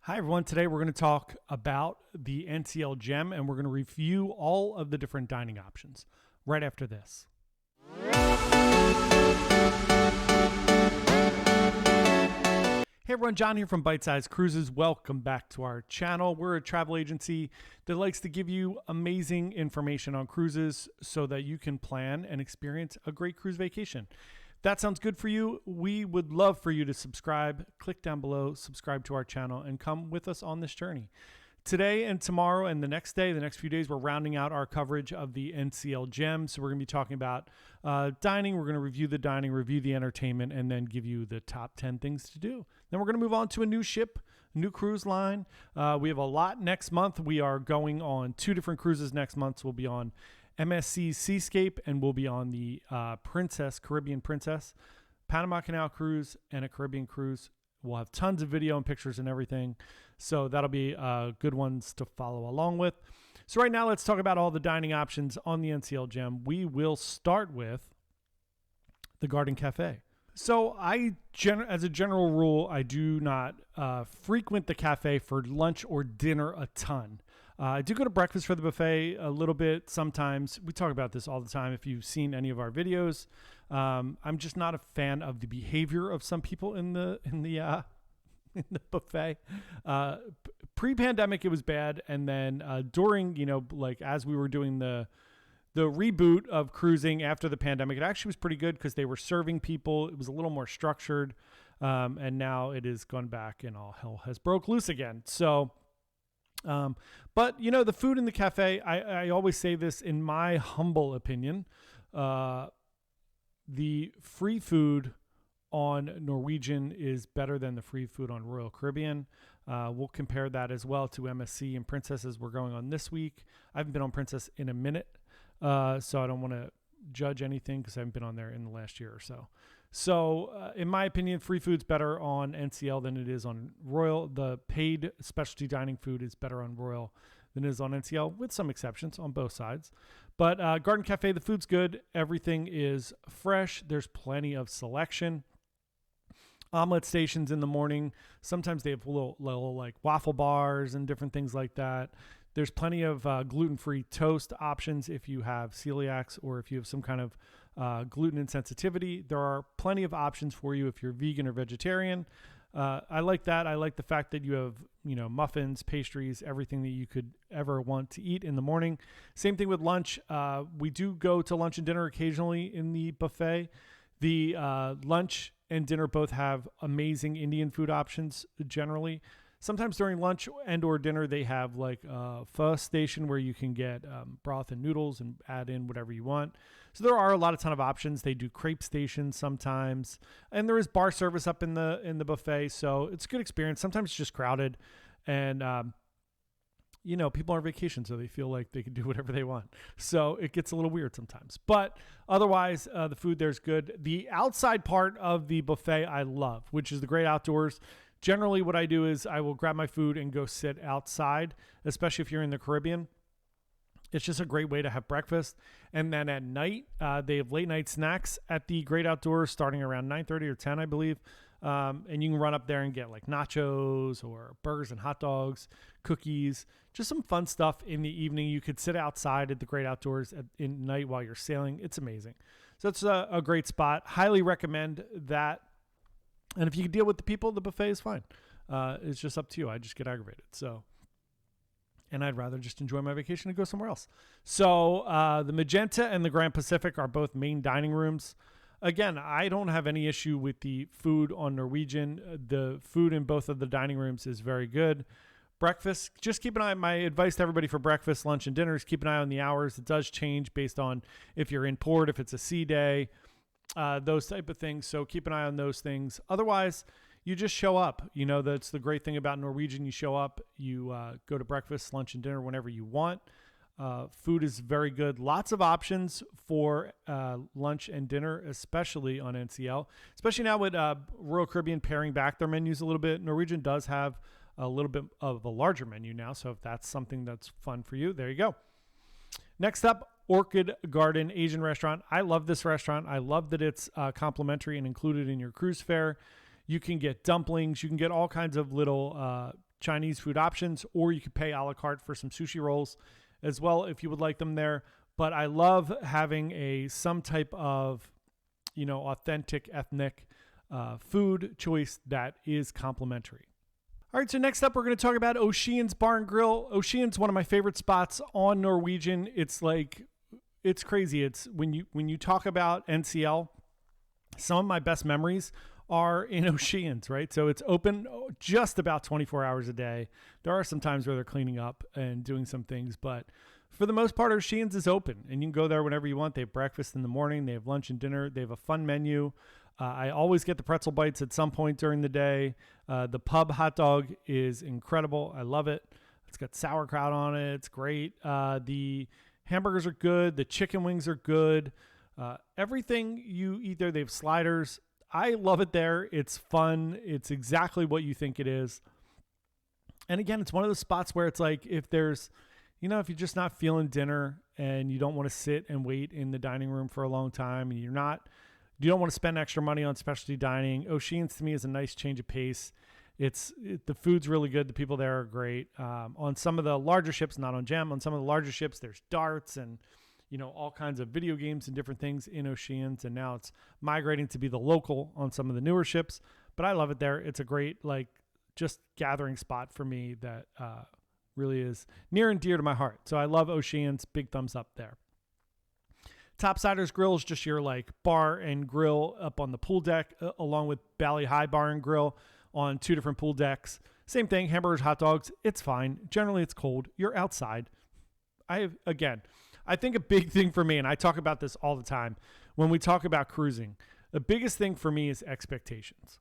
Hi, everyone. Today we're going to talk about the NCL gem and we're going to review all of the different dining options right after this. Hey everyone, John here from Bite Size Cruises. Welcome back to our channel. We're a travel agency that likes to give you amazing information on cruises so that you can plan and experience a great cruise vacation. If that sounds good for you, we would love for you to subscribe. Click down below, subscribe to our channel, and come with us on this journey. Today and tomorrow and the next day, the next few days, we're rounding out our coverage of the NCL gem. So we're going to be talking about dining. We're going to review the dining, review the entertainment, and then give you the top 10 things to do. Then we're going to move on to a new ship, new cruise line. We have a lot next month. We are going on 2 different cruises next month. So we'll be on MSC Seascape and we'll be on the Caribbean Princess, Panama Canal cruise, and a Caribbean cruise. We'll have tons of video and pictures and everything. So that'll be good ones to follow along with. So right now, let's talk about all the dining options on the NCL gem. We will start with the Garden Cafe. So as a general rule, I do not frequent the cafe for lunch or dinner a ton. I do go to breakfast for the buffet a little bit sometimes. We talk about this all the time if you've seen any of our videos. I'm just not a fan of the behavior of some people in the buffet. Pre-pandemic, it was bad, and then during, as we were doing the reboot of cruising after the pandemic, it actually was pretty good because they were serving people. It was a little more structured, and now it has gone back and all hell has broke loose again. So. But the food in the cafe, I always say this in my humble opinion, the free food on Norwegian is better than the free food on Royal Caribbean. We'll compare that as well to MSC and Princess as we're going on this week. I haven't been on Princess in a minute, so I don't want to judge anything because I haven't been on there in the last year or so. So in my opinion, free food's better on NCL than it is on Royal. The paid specialty dining food is better on Royal than it is on NCL, with some exceptions on both sides. But Garden Cafe, the food's good. Everything is fresh. There's plenty of selection. Omelet stations in the morning. Sometimes they have little like waffle bars and different things like that. There's plenty of gluten-free toast options if you have celiacs or if you have some kind of gluten insensitivity. There are plenty of options for you if you're vegan or vegetarian. I like that. I like the fact that you have, muffins, pastries, everything that you could ever want to eat in the morning. Same thing with lunch. We do go to lunch and dinner occasionally in the buffet. The lunch and dinner both have amazing Indian food options generally. Sometimes during lunch and or dinner, they have like a pho station where you can get broth and noodles and add in whatever you want. So there are a ton of options. They do crepe stations sometimes, and there is bar service up in the buffet. So it's a good experience. Sometimes it's just crowded, and people are on vacation, so they feel like they can do whatever they want. So it gets a little weird sometimes. But otherwise, the food there's good. The outside part of the buffet I love, which is the great outdoors. Generally, what I do is I will grab my food and go sit outside, especially if you're in the Caribbean. It's just a great way to have breakfast. And then at night, they have late night snacks at the Great Outdoors starting around 9:30 or 10, I believe. And you can run up there and get like nachos or burgers and hot dogs, cookies, just some fun stuff in the evening. You could sit outside at the Great Outdoors in night while you're sailing. It's amazing. So it's a great spot. Highly recommend that. And if you can deal with the people, the buffet is fine. It's just up to you. I just get aggravated. And I'd rather just enjoy my vacation and go somewhere else. So the Magenta and the Grand Pacific are both main dining rooms. Again, I don't have any issue with the food on Norwegian. The food in both of the dining rooms is very good. Breakfast, just keep an eye. My advice to everybody for breakfast, lunch, and dinner is keep an eye on the hours. It does change based on if you're in port, if it's a sea day, those type of things. So keep an eye on those things. Otherwise, you just show up. That's the great thing about Norwegian. You show up, you go to breakfast, lunch, and dinner whenever you want. Food is very good. Lots of options for lunch and dinner, especially on NCL, especially now with Royal Caribbean paring back their menus a little bit. Norwegian does have a little bit of a larger menu now. So if that's something that's fun for you, there you go. Next up, Orchid Garden Asian restaurant. I love this restaurant. I love that it's complimentary and included in your cruise fare. You can get dumplings. You can get all kinds of little Chinese food options, or you could pay a la carte for some sushi rolls as well if you would like them there. But I love having some type of, authentic ethnic food choice that is complimentary. All right, so next up, we're going to talk about Ocean's Bar and Grill. Ocean's one of my favorite spots on Norwegian. It's crazy. It's when you talk about NCL, some of my best memories are in Ocean's, right? So it's open just about 24 hours a day. There are some times where they're cleaning up and doing some things, but for the most part, Ocean's is open, and you can go there whenever you want. They have breakfast in the morning. They have lunch and dinner. They have a fun menu. I always get the pretzel bites at some point during the day. The pub hot dog is incredible. I love it. It's got sauerkraut on it. It's great. The hamburgers are good. The chicken wings are good. Everything you eat there, they have sliders. I love it there. It's fun. It's exactly what you think it is. And again, it's one of those spots where it's like if there's, if you're just not feeling dinner and you don't want to sit and wait in the dining room for a long time and you don't want to spend extra money on specialty dining, Ocean's to me is a nice change of pace. The food's really good. The people there are great. On some of the larger ships, not on Gem, on some of the larger ships, there's darts and all kinds of video games and different things in Ocean's, and now it's migrating to be the local on some of the newer ships, but I love it there. It's a great, just gathering spot for me that really is near and dear to my heart. So I love Ocean's. Big thumbs up there. Topsiders Grill is just your bar and grill up on the pool deck, along with Bally High Bar and Grill on 2 different pool decks. Same thing, hamburgers, hot dogs. It's fine. Generally, it's cold. You're outside. I think a big thing for me, and I talk about this all the time when we talk about cruising, the biggest thing for me is expectations.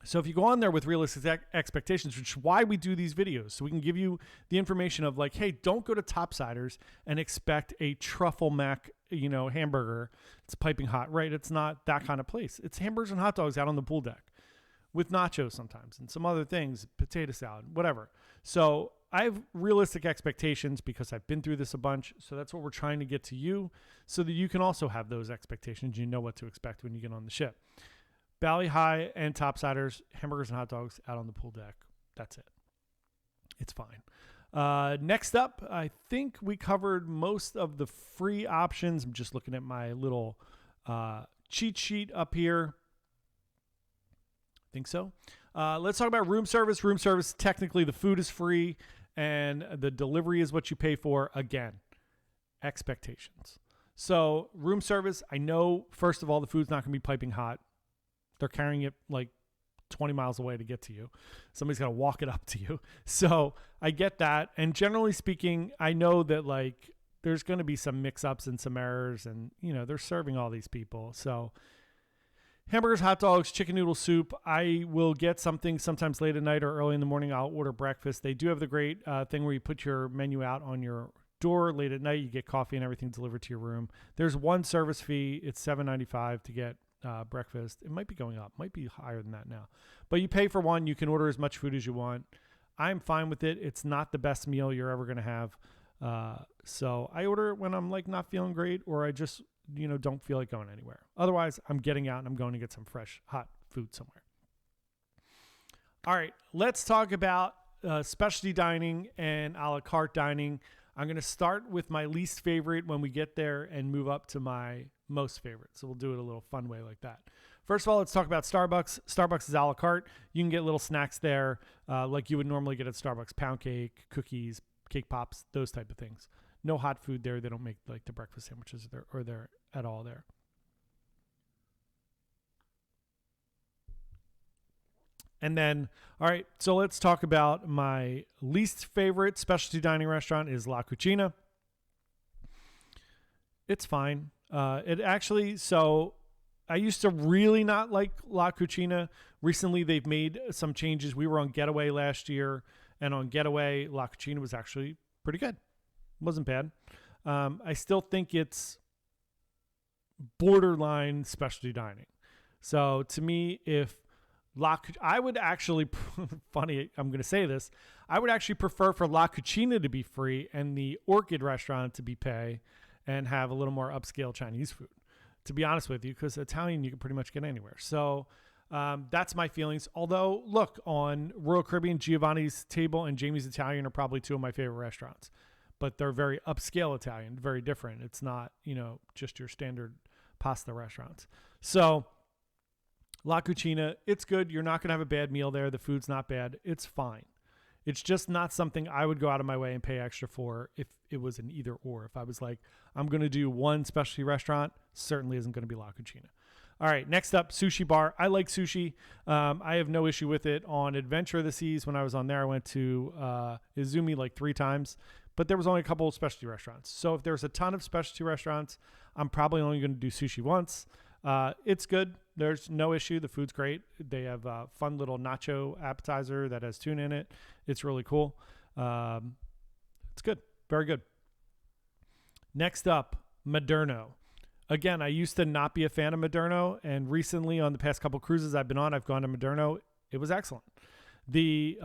So if you go on there with realistic expectations, which is why we do these videos, so we can give you the information of hey, don't go to Topsiders and expect a truffle mac, hamburger. It's piping hot, right? It's not that kind of place. It's hamburgers and hot dogs out on the pool deck with nachos sometimes and some other things, potato salad, whatever. So I have realistic expectations because I've been through this a bunch. So that's what we're trying to get to you so that you can also have those expectations. You know what to expect when you get on the ship. Bally High and Topsiders, hamburgers and hot dogs out on the pool deck. That's it. It's fine. Next up, I think we covered most of the free options. I'm just looking at my little cheat sheet up here. I think so. Let's talk about room service. Room service, technically the food is free and the delivery is what you pay for. Again, expectations. So room service, I know, first of all, the food's not going to be piping hot. They're carrying it 20 miles away to get to you. Somebody's got to walk it up to you. So I get that. And generally speaking, I know that there's going to be some mix-ups and some errors and, they're serving all these people. So hamburgers, hot dogs, chicken noodle soup. I will get something sometimes late at night or early in the morning. I'll order breakfast. They do have the great thing where you put your menu out on your door late at night. You get coffee and everything delivered to your room. There's one service fee. It's $7.95 to get breakfast. It might be going up, might be higher than that now, but you pay for one. You can order as much food as you want. I'm fine with it. It's not the best meal you're ever going to have. So I order it when I'm not feeling great, or I just, don't feel like going anywhere. Otherwise, I'm getting out and I'm going to get some fresh, hot food somewhere. All right, let's talk about specialty dining and a la carte dining. I'm going to start with my least favorite when we get there and move up to my most favorite. So we'll do it a little fun way like that. First of all, let's talk about Starbucks. Starbucks is a la carte. You can get little snacks there like you would normally get at Starbucks. Pound cake, cookies, cake pops, those type of things. No hot food there. They don't make the breakfast sandwiches there at all there. And then, all right, so let's talk about my least favorite specialty dining restaurant is La Cucina. It's fine. So I used to really not like La Cucina. Recently, they've made some changes. We were on Getaway last year, and on Getaway, La Cucina was actually pretty good. It wasn't bad. I still think it's borderline specialty dining. So to me, I would actually, funny, I'm going to say this, I would actually prefer for La Cucina to be free and the Orchid restaurant to be pay and have a little more upscale Chinese food, to be honest with you, because Italian you can pretty much get anywhere. So That's my feelings. Although, look, on Royal Caribbean, Giovanni's Table and Jamie's Italian are probably two of my favorite restaurants. But they're very upscale Italian, very different. It's not, just your standard pasta restaurants. So, La Cucina, it's good. You're not going to have a bad meal there. The food's not bad. It's fine. It's just not something I would go out of my way and pay extra for if it was an either or. If I was like, I'm going to do one specialty restaurant, certainly isn't going to be La Cucina. All right, next up, Sushi Bar. I like sushi. I have no issue with it. On Adventure of the Seas, when I was on there, I went to Izumi like 3 times, but there was only a couple of specialty restaurants. So if there's a ton of specialty restaurants, I'm probably only going to do sushi once. It's good. There's no issue. The food's great. They have a fun little nacho appetizer that has tuna in it. It's really cool. It's good. Very good. Next up, Moderno. Again, I used to not be a fan of Moderno, and recently on the past couple cruises I've been on, I've gone to Moderno. It was excellent. The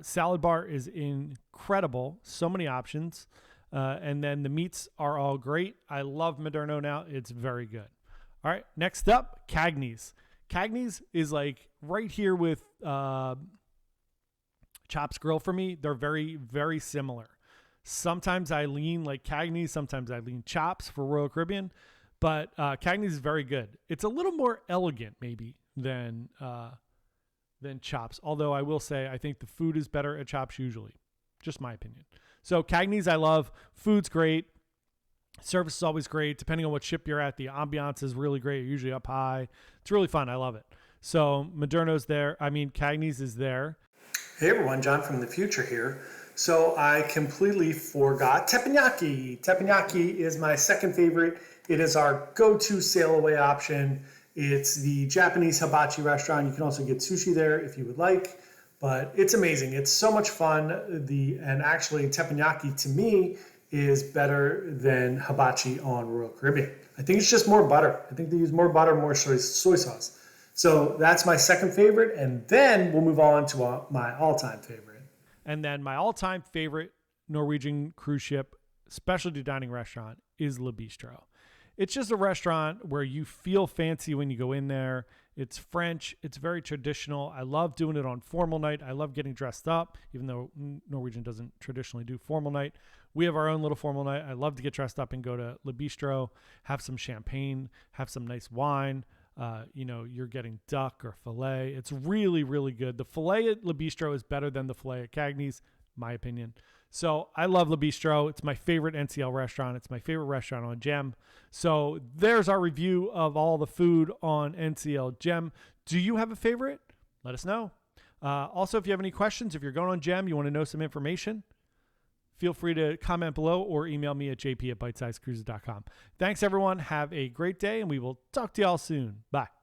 salad bar is incredible. So many options. And then the meats are all great. I love Moderno now. It's very good. All right, next up, Cagney's. Cagney's is like right here with Chops Grill for me. They're very, very similar. Sometimes I lean like Cagney's. Sometimes I lean Chops for Royal Caribbean. But Cagney's is very good. It's a little more elegant maybe than Chops. Although I will say I think the food is better at Chops usually. Just my opinion. So Cagney's I love. Food's great. Service is always great. Depending on what ship you're at, the ambiance is really great. You're usually up high. It's really fun. I love it. So Moderno's there. Cagney's is there. Hey everyone, John from the future here. So I completely forgot teppanyaki. Teppanyaki is my second favorite. It is our go-to sail away option. It's the Japanese hibachi restaurant. You can also get sushi there if you would like, but it's amazing. It's so much fun. And actually teppanyaki to me is better than hibachi on Royal Caribbean. I think it's just more butter. I think they use more butter, more soy sauce. So that's my second favorite. And then we'll move on to my all-time favorite. And then my all-time favorite Norwegian cruise ship specialty dining restaurant is Le Bistro. It's just a restaurant where you feel fancy when you go in there. It's French. It's very traditional. I love doing it on formal night. I love getting dressed up, even though Norwegian doesn't traditionally do formal night. We have our own little formal night. I love to get dressed up and go to Le Bistro, have some champagne, have some nice wine. You're getting duck or filet. It's really, really good. The filet at Le Bistro is better than the filet at Cagney's, my opinion. So I love Le Bistro. It's my favorite NCL restaurant. It's my favorite restaurant on Gem. So there's our review of all the food on NCL Gem. Do you have a favorite? Let us know. Also, if you have any questions, if you're going on Gem, you want to know some information, feel free to comment below or email me at jp@bitesizecruises.com. Thanks, everyone. Have a great day, and we will talk to y'all soon. Bye.